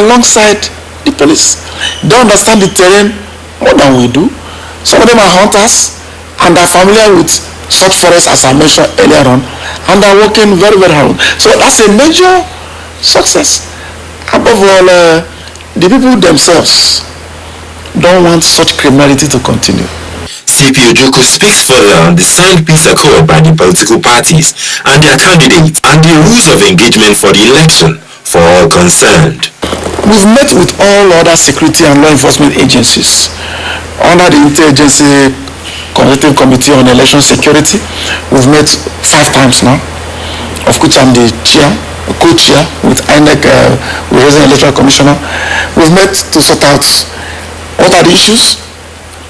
alongside the police. They understand the terrain more than we do. Some of them are hunters and are familiar with such forests as I mentioned earlier on, and are working very, very hard. So that's a major success. Above all, the people themselves don't want such criminality to continue. CP Ojoko speaks further on the signed peace accord by the political parties and their candidates and the rules of engagement for the election for all concerned. We've met with all other security and law enforcement agencies under the Interagency Consultative Committee on Election Security. We've met 5 times now, of which I'm the co-chair with INEC, with Resident Electoral Commissioner. We've met to sort out what are the issues,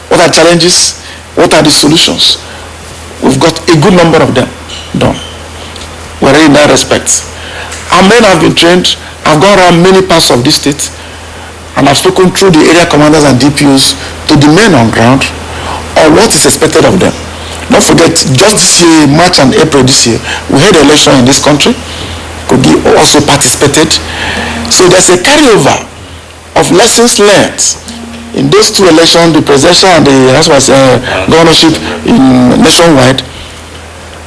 what are challenges, what are the solutions. We've got a good number of them done. We're ready in that respect. Our men have been trained. I've gone around many parts of this state, and I've spoken through the area commanders and DPOs to the men on ground on what is expected of them. Don't forget, just this year, March and April this year, we had an election in this country. Kogi also participated. So there's a carryover of lessons learned in those 2 elections, the presidential and the governorship in nationwide.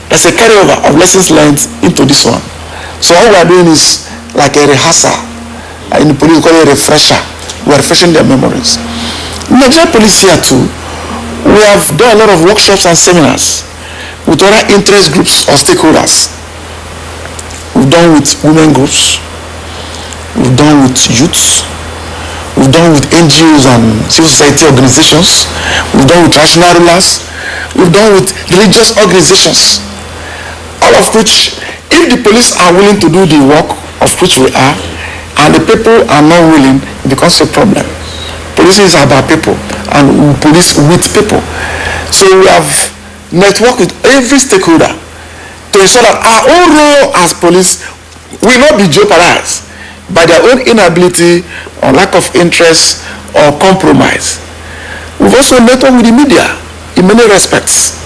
There's a carryover of lessons learned into this one. So all we are doing is like a rehearsal. In the police, we call it a refresher. We are refreshing their memories. Nigerian police here too, we have done a lot of workshops and seminars with other interest groups or stakeholders. We've done with women groups, we've done with youths, we've done with NGOs and civil society organizations, we've done with traditional rulers, we've done with religious organizations, all of which, if the police are willing to do the work of which we are, and the people are not willing, it becomes a problem. Police is about people, and we police with people. So we have networked with every stakeholder to ensure that our own role as police will not be jeopardized by their own inability or lack of interest or compromise. We've also networked with the media in many respects.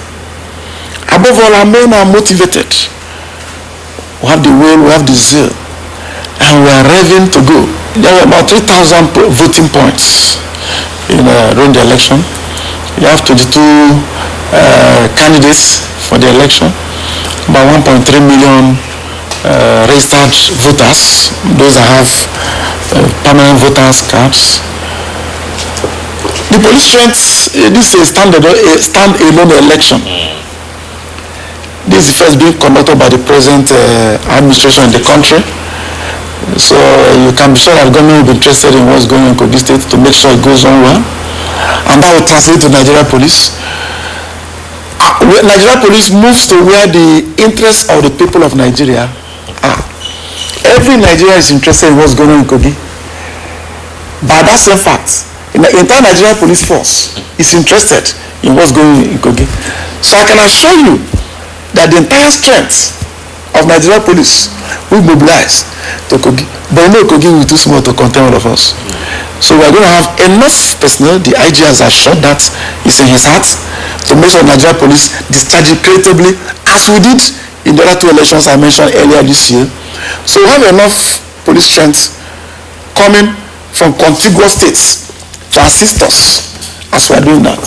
Above all, our men are motivated. We have the will, we have the zeal, and we are ready to go. There were about 3,000 voting points during the election. You have 22 candidates for the election, about 1.3 million registered voters, those that have permanent voters cards. The police strength, this is a stand-alone election. This is the first being conducted by the present administration in the country. So you can be sure that the government will be interested in what's going on in Kogi State to make sure it goes on well. And that will translate to Nigeria Police. Nigeria Police moves to where the interests of the people of Nigeria are. Every Nigerian is interested in what's going on in Kogi. By that same fact, the entire Nigeria Police Force is interested in what's going on in Kogi. So I can assure you that the entire strength of Nigeria Police will mobilize to Kogi. But you know Kogi will be too small to contain all of us. So we are going to have enough personnel. The IG has assured that is in his heart to make sure Nigeria Police discharge it creditably as we did in the other 2 elections I mentioned earlier this year. So we have enough police strength coming from contiguous states to assist us as we are doing that.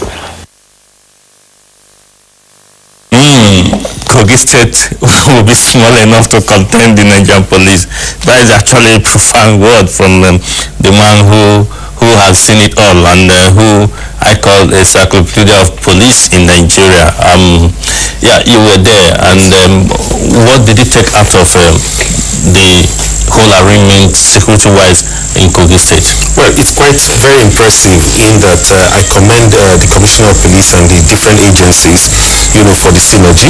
Kogi State will be small enough to contain the Nigerian police. That is actually a profound word from the man who has seen it all and who I call a encyclopedia of police in Nigeria. Yeah, you were there, and what did you take out of the whole arrangement security-wise in Kogi State? Well, it's quite very impressive in that I commend the Commissioner of Police and the different agencies, for the synergy.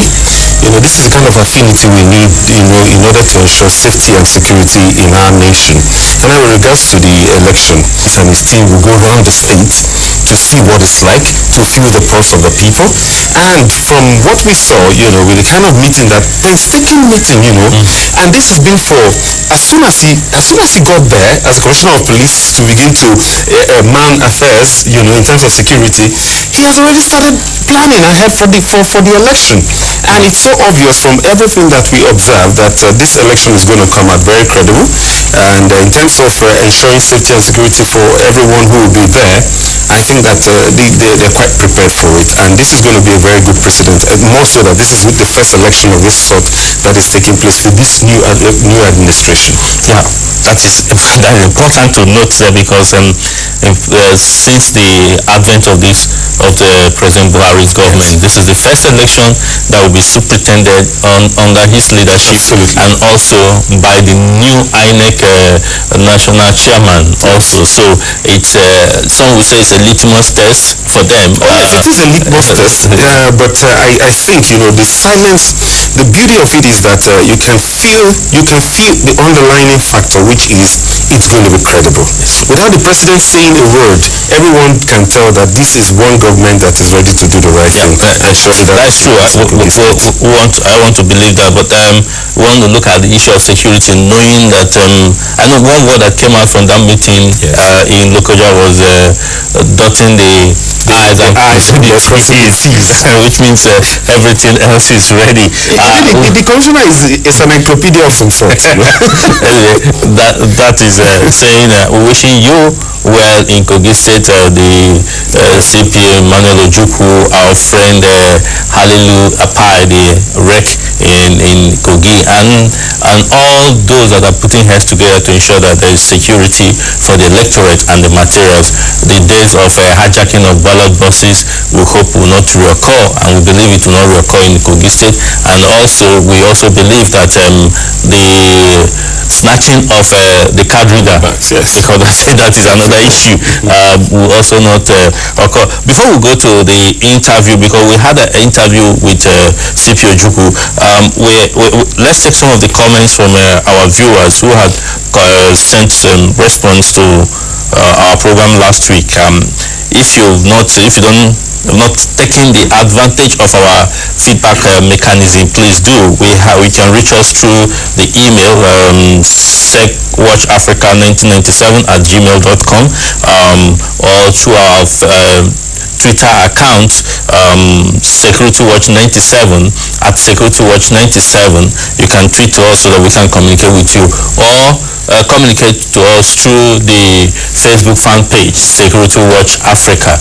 This is the kind of affinity we need, in order to ensure safety and security in our nation. And with regards to the election, and his team will go around the state to to see what it's like, to feel the pulse of the people. And from what we saw, with the kind of meeting, that painstaking meeting, and this has been for, as soon as he got there as Commissioner of Police to begin to man affairs, in terms of security, he has already started planning ahead for the election. And it's so obvious from everything that we observe that this election is going to come out very credible. And in terms of ensuring safety and security for everyone who will be there, I think that they're quite prepared for it. And this is going to be a very good precedent. More so that this is the first election of this sort that is taking place with this new administration. Yeah, that is important to note there, because since the advent of the President Buhari's government, this is the first election that will be superintended under his leadership. Absolutely. And also by the new INEC national chairman also. So it's some would say it's a litmus test for them. It is a litmus test, but I think the silence. The beauty of it is that you can feel the underlying factor, which is it's going to be credible. Without the president saying a word, everyone can tell that this is one government that is ready to do the right thing. And surely that's true. I want to believe that, but we want to look at the issue of security, knowing that I know one word that came out from that meeting in Lokoja was dotting the I's and crossing the T's, which means everything else is ready. The commissioner is an encyclopedia of some sort. Anyway, that is saying wishing you well in Kogi State, the CPA Manuel Ojukwu, our friend Halilu Apai, the rec in Kogi, and all those that are putting heads together to ensure that there is security for the electorate and the materials. The days of hijacking of ballot boxes, we hope will not reoccur, and we believe it will not reoccur in Kogi State. And also, we also believe that the snatching of the card reader, because that is another issue, will also not occur. Before we go to the interview, because we had an interview with CP Ojukwu, let's take some of the comments from our viewers who had sent response to our program last week. If you've not taking the advantage of our feedback mechanism, please do. We can reach us through the email secwatchafrica1997@gmail.com, or through our Twitter account, SecurityWatch97 @SecurityWatch97. You can tweet to us so that we can communicate with you, or communicate to us through the Facebook fan page, Security Watch Africa.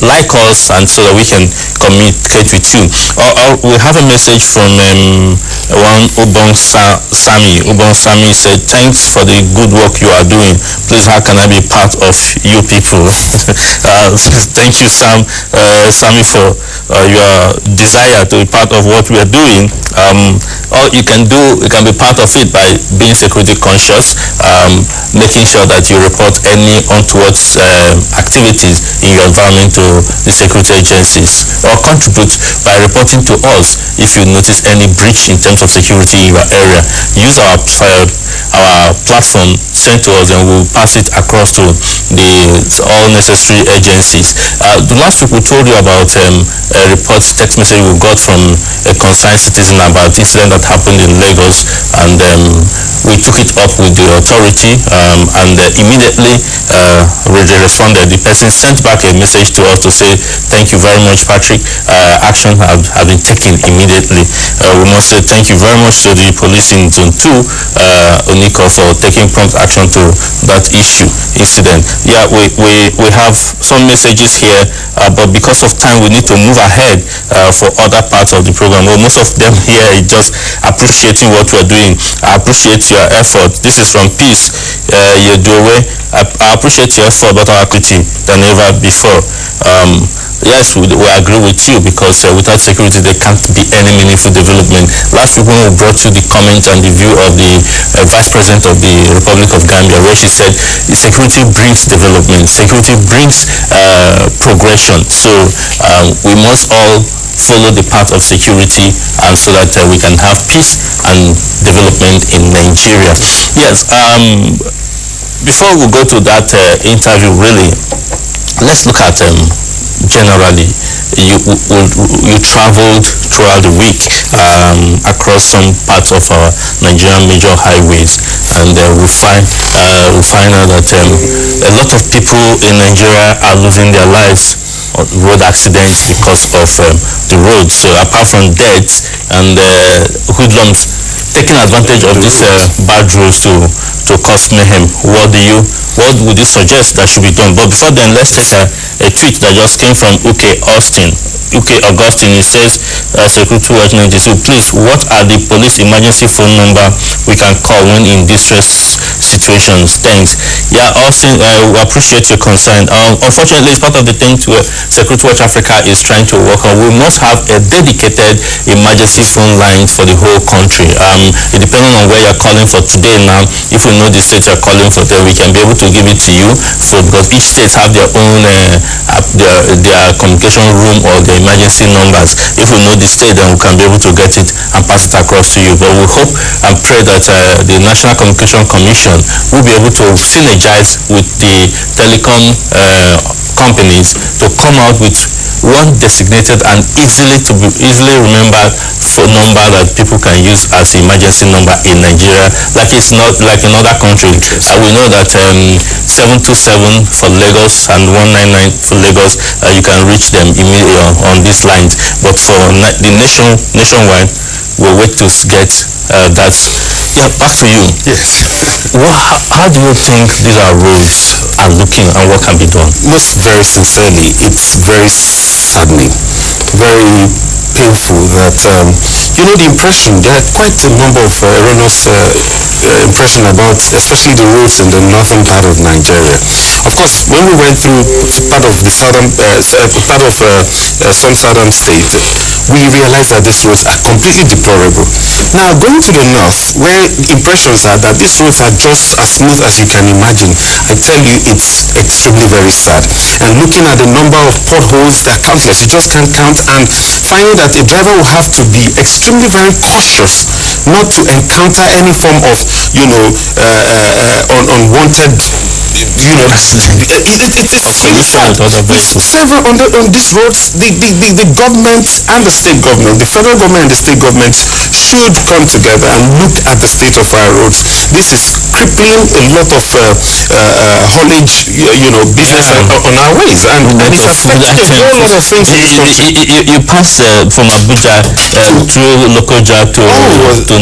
Like us, and so that we can communicate with you. We have a message from one Ubong Sami. Ubong Sami said, "Thanks for the good work you are doing. Please, how can I be part of you people?" Thank you, Sami, for your desire to be part of what we are doing. All you can be part of it by being security conscious, making sure that you report any untoward activities in your environment to the security agencies, or contribute by reporting to us if you notice any breach in terms of security in your area. Use our platform sent to us, and we'll pass it across to all necessary agencies. The last week we told you about a report, text message we got from a concerned citizen about the incident that happened in Lagos, and we took it up with the authority, and immediately they responded. The person sent back a message to us to say, "Thank you very much, Patrick. Action have been taken immediately." We must say thank you very much to the police in Zone 2, Oniko, for taking prompt action to that incident. Yeah, we have some messages here, but because of time, we need to move ahead for other parts of the program. Well, most of them here is just appreciating what we're doing. I appreciate your effort. This is from Peace Yedowe. I appreciate your effort, but our equity than ever before. Yes, we agree with you, because without security there can't be any meaningful development. Last week when we brought you the comment and the view of the Vice President of the Republic of Gambia, where she said security brings development, security brings progression. So we must all follow the path of security, and so that we can have peace and development in Nigeria. Yes, before we go to that interview, really, let's look at generally. You traveled throughout the week across some parts of our Nigerian major highways, and we find out that a lot of people in Nigeria are losing their lives on road accidents because of the roads. So apart from deaths and hoodlums taking advantage of these bad roads to cause mayhem, what would you suggest that should be done? But before then, let's take a tweet that just came from UK Augustine. It says, Security Watch Agency, please, what are the police emergency phone number we can call when in distress situations? Thanks. Yeah, Austin, we appreciate your concern. Unfortunately, it's part of the things where Security Watch Africa is trying to work on. We must have a dedicated emergency phone lines for the whole country. It depends on where you're calling for today now. If we know the state you're calling for, then we can be able to give it to you. Because each state have their own their communication room or their emergency numbers. If we know the state, then we can be able to get it and pass it across to you. But we hope and pray that the National Communication Commission will be able to synergize with the telecom companies to come out with one designated and easily remembered phone number that people can use as emergency number in Nigeria, like it's not like in other countries. We know that 727 for Lagos and 199 for Lagos, you can reach them immediately on these lines. But for the nationwide, we'll wait to get that. Yeah, back to you. Yes. How do you think these are roads are looking, and what can be done? Most very sincerely, it's very saddening, very painful that the impression, there are quite a number of erroneous impression about especially the roads in the northern part of Nigeria. Of course, when we went through part of the southern some southern state, we realized that these roads are completely deplorable. Now, going to the north, where impressions are that these roads are just as smooth as you can imagine, I tell you, it's extremely very sad. And looking at the number of potholes, they're countless. You just can't count, and finding that a driver will have to be extremely very cautious not to encounter any form of, unwanted, it's several on these roads. The government and the state government, the federal government and the state government should come together and look at the state of our roads. This is crippling a lot of haulage, business on our ways, and it's affecting a whole lot of things in this country. You pass from Abuja through Lokoja to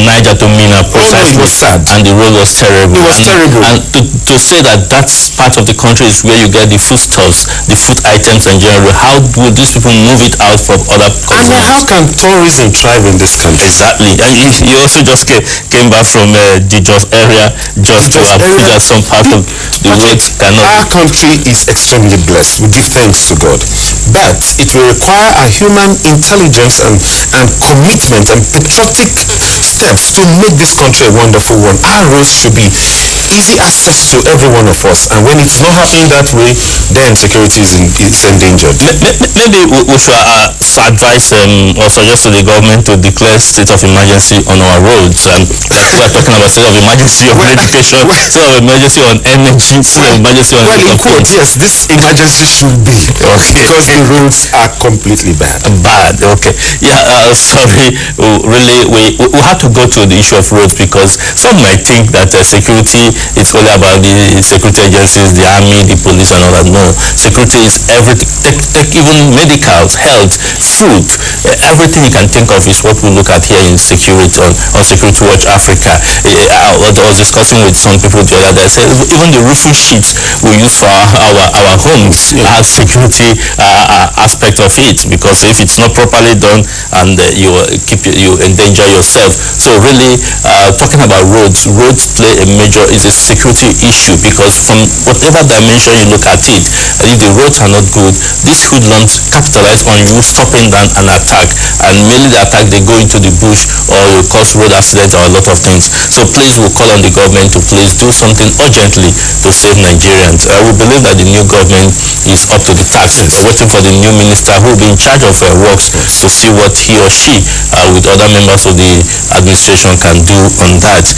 Niger to Mina, precisely. It was sad, and the road was terrible. It was terrible. And to say that that's part of the country is where you get the foodstuffs, the food items in general. How would these people move it out from other countries? And how can tourism thrive in this country? Exactly. And you also just came back from the Jos area, just to Abuja, some part of the roads cannot. Our country is extremely blessed. We give thanks to God. But it will require a human intelligence and commitment and patriotic steps to make this country a wonderful one. Our roads should be easy access to every one of us, and when it's not happening that way, then security is endangered. Maybe we should advise or suggest to the government to declare state of emergency on our roads, and that we are talking about state of emergency on education, state of emergency on energy, state of emergency on in quotes, yes, this emergency should be because the roads are completely bad. Okay. Yeah, sorry. Really, we have to go to the issue of roads, because some might think that security is only about the security agencies, the army, the police, and all that. No, security is everything. Take even medical, health, food, everything you can think of is what we look at here in security on Security Watch Africa. I was discussing with some people the other day. I said even the roofing sheets we use for our homes has security aspect of it, because if it's not properly done, and you endanger yourself. So really, talking about roads play a major security issue, because from whatever dimension you look at it, if the roads are not good, these hoodlums capitalize on you stopping down an attack, and mainly the attack, they go into the bush or you cause road accidents or a lot of things. So please, we'll call on the government to please do something urgently to save Nigerians. We believe that the new government is up to the task. We're waiting for the new minister who will be in charge of works to see what he or she with other members of the administration can do on that.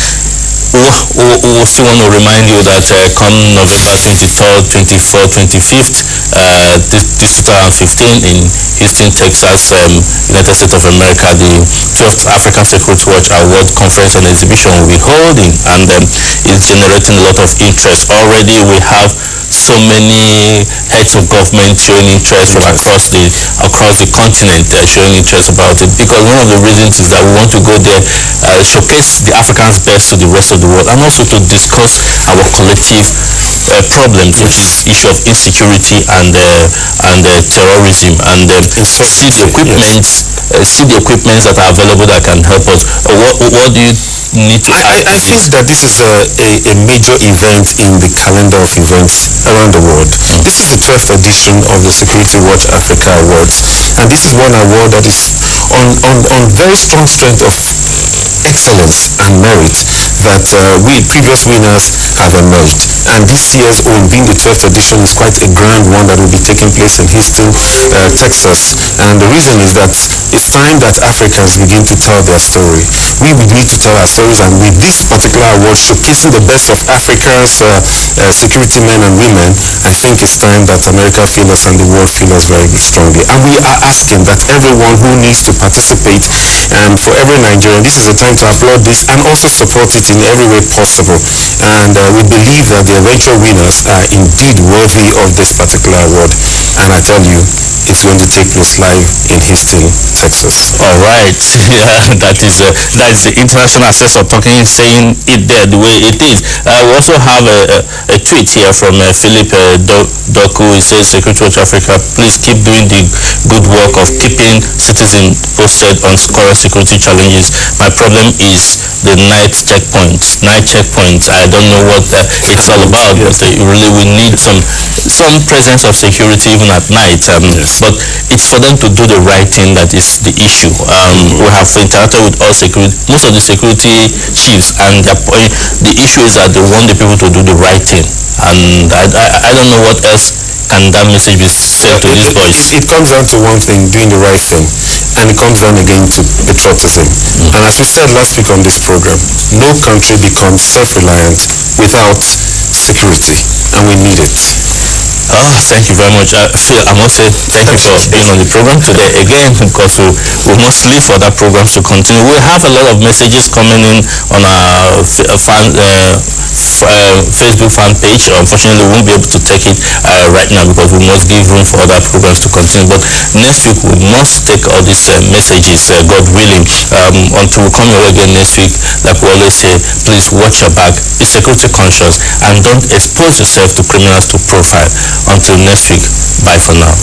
we still want to remind you that come November 23rd, 24th, 25th, this 2015 in Houston, Texas, United States of America, the 12th African Security Watch Award Conference and Exhibition will be holding, and it's generating a lot of interest. Already we have so many heads of government showing interest from across the continent, showing interest about it, because one of the reasons is that we want to go there, showcase the Africans best to the rest of the world, and also to discuss our collective problems, which is issue of insecurity and terrorism, and see the equipments that are available that can help us. What do you need to add? I think that this is a major event in the calendar of events around the world. This is the 12th edition of the Security Watch Africa Awards, and this is one award that is on very strong strength of excellence and merit that previous winners have emerged. And this year's own, being the 12th edition, is quite a grand one that will be taking place in Houston, Texas. And the reason is that it's time that Africans begin to tell their story. We need to tell our stories, and with this particular award showcasing the best of Africa's security men and women, I think it's time that America feel us and the world feel us very strongly. And we are asking that everyone who needs to participate, and for every Nigerian, this is a time to applaud this and also support it in every way possible. And we believe that the eventual winners are indeed worthy of this particular award. And I tell you, it's going to take place live in Houston, Texas. All right. Yeah, that is the international assessor talking, saying it there the way it is. We also have a tweet here from Philip Doku. He says, Security Watch Africa, please keep doing the good work of keeping citizens posted on current security challenges. My problem is the night checkpoints. I don't know what it's all about, but really we need some presence of security even at night. But it's for them to do the right thing that is the issue. We have interacted with most of the security chiefs, and the issue is that they want the people to do the right thing. And I don't know what else can that message be said to these boys. It comes down to one thing, doing the right thing. And it comes down again to patriotism. And as we said last week on this program, no country becomes self-reliant without security, and we need it. Thank you very much. Phil, I must say thank you for being on the program today again, because we must leave for that program to continue. We have a lot of messages coming in on our Facebook fan page. Unfortunately, we won't be able to take it right now because we must give room for other programs to continue. But next week, we must take all these messages, God willing, until we come here again next week. Like we always say, please watch your back, be security conscious, and don't expose yourself to criminals to profile. Until next week, bye for now.